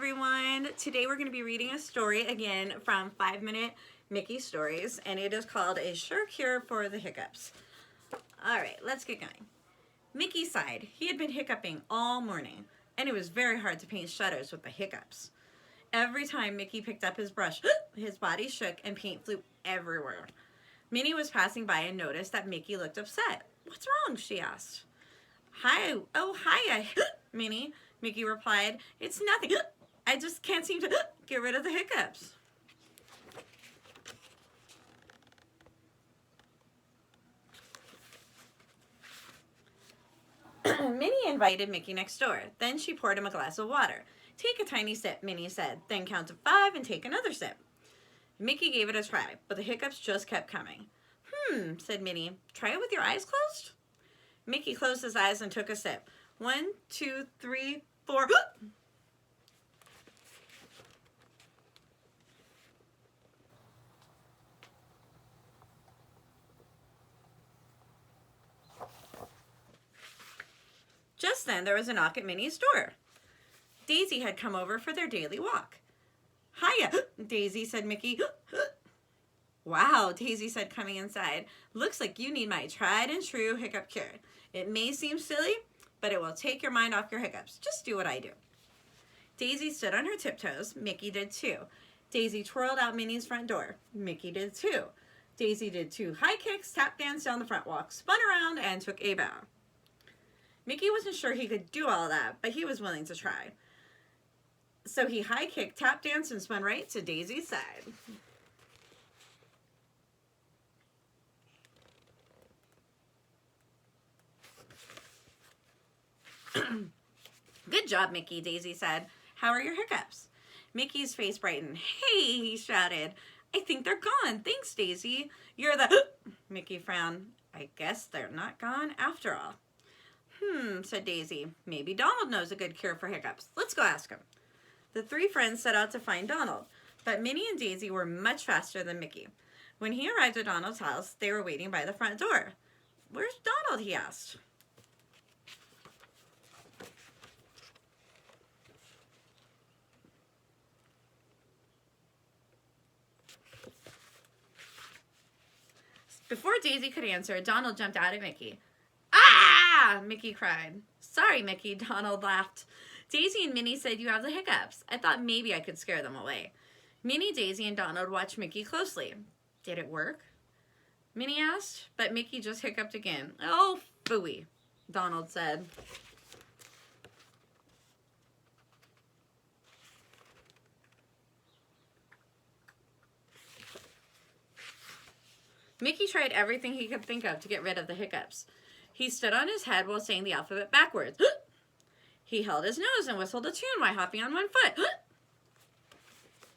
everyone. Today we're going to be reading a story again from 5-Minute Mickey Stories, and it is called A Sure Cure for the Hiccups. Alright, let's get going. Mickey sighed. He had been hiccuping all morning, and it was very hard to paint shutters with the hiccups. Every time Mickey picked up his brush, his body shook and paint flew everywhere. Minnie was passing by and noticed that Mickey looked upset. "What's wrong?" she asked. "Hi, oh, hiya, Minnie," Mickey replied. "It's nothing. I just can't seem to get rid of the hiccups." Minnie invited Mickey next door. Then she poured him a glass of water. "Take a tiny sip," Minnie said. "Then count to 5 and take another sip." Mickey gave it a try, but the hiccups just kept coming. Said Minnie. "Try it with your eyes closed." Mickey closed his eyes and took a sip. 1, 2, 3, 4. Just then there was a knock at Minnie's door. Daisy had come over for their daily walk. "Hiya, Daisy," said Mickey. "Wow," Daisy said, coming inside. "Looks like you need my tried and true hiccup cure. It may seem silly, but it will take your mind off your hiccups. Just do what I do." Daisy stood on her tiptoes. Mickey did too. Daisy twirled out Minnie's front door. Mickey did too. Daisy did 2 high kicks, tap danced down the front walk, spun around, and took a bow. Mickey wasn't sure he could do all that, but he was willing to try. So he high kicked, tap danced, and spun right to Daisy's side. "Good job, Mickey," Daisy said. "How are your hiccups?" Mickey's face brightened. "Hey," he shouted. "I think they're gone. Thanks, Daisy. You're the..." Mickey frowned. "I guess they're not gone after all." Said Daisy. "Maybe Donald knows a good cure for hiccups. Let's go ask him." The 3 friends set out to find Donald, but Minnie and Daisy were much faster than Mickey. When he arrived at Donald's house, they were waiting by the front door. "Where's Donald?" he asked. Before Daisy could answer, Donald jumped out at Mickey. "Ah!" Mickey cried. "Sorry, Mickey," Donald laughed. "Daisy and Minnie said you have the hiccups. I thought maybe I could scare them away." Minnie, Daisy, and Donald watched Mickey closely. "Did it work?" Minnie asked, but Mickey just hiccuped again. "Oh, phooey," Donald said. Mickey tried everything he could think of to get rid of the hiccups. He stood on his head while saying the alphabet backwards. He held his nose and whistled a tune while hopping on one foot.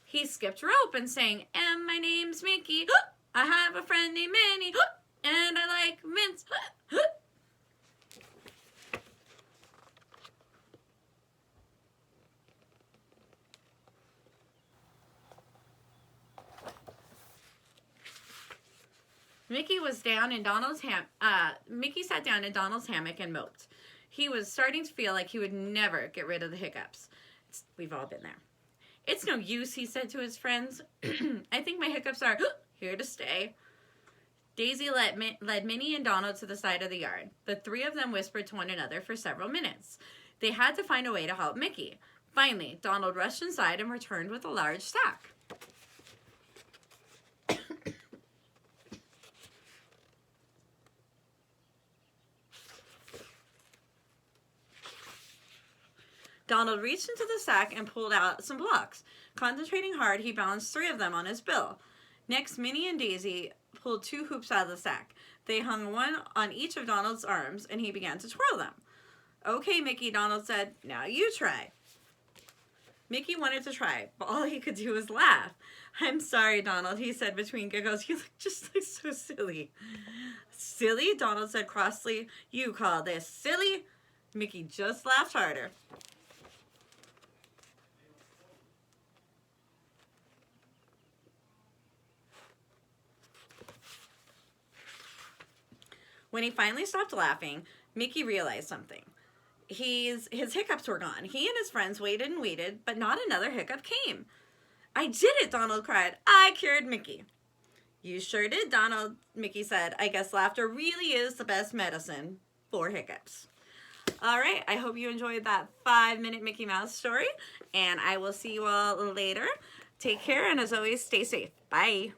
He skipped rope and sang, "And my name's Mickey. I have a friend named Minnie. And I like mince." Mickey sat down in Donald's hammock and moped. He was starting to feel like he would never get rid of the hiccups. We've all been there. "It's no use," he said to his friends. "I think my hiccups are here to stay." Daisy led Minnie and Donald to the side of the yard. The 3 of them whispered to one another for several minutes. They had to find a way to help Mickey. Finally, Donald rushed inside and returned with a large sack. Donald reached into the sack and pulled out some blocks. Concentrating hard, he balanced 3 of them on his bill. Next, Minnie and Daisy pulled 2 hoops out of the sack. They hung one on each of Donald's arms, and he began to twirl them. "Okay, Mickey," Donald said. "Now you try." Mickey wanted to try, but all he could do was laugh. "I'm sorry, Donald," he said between giggles. "You look just so silly." "Silly?" Donald said crossly. "You call this silly?" Mickey just laughed harder. When he finally stopped laughing, Mickey realized something. his hiccups were gone. He and his friends waited and waited, but not another hiccup came. I did it, Donald cried. I cured Mickey. You sure did, Donald, Mickey said. I guess laughter really is the best medicine for hiccups. All right, I hope you enjoyed that 5-minute Mickey Mouse story, and I will see you all later. Take care, and as always, stay safe. Bye.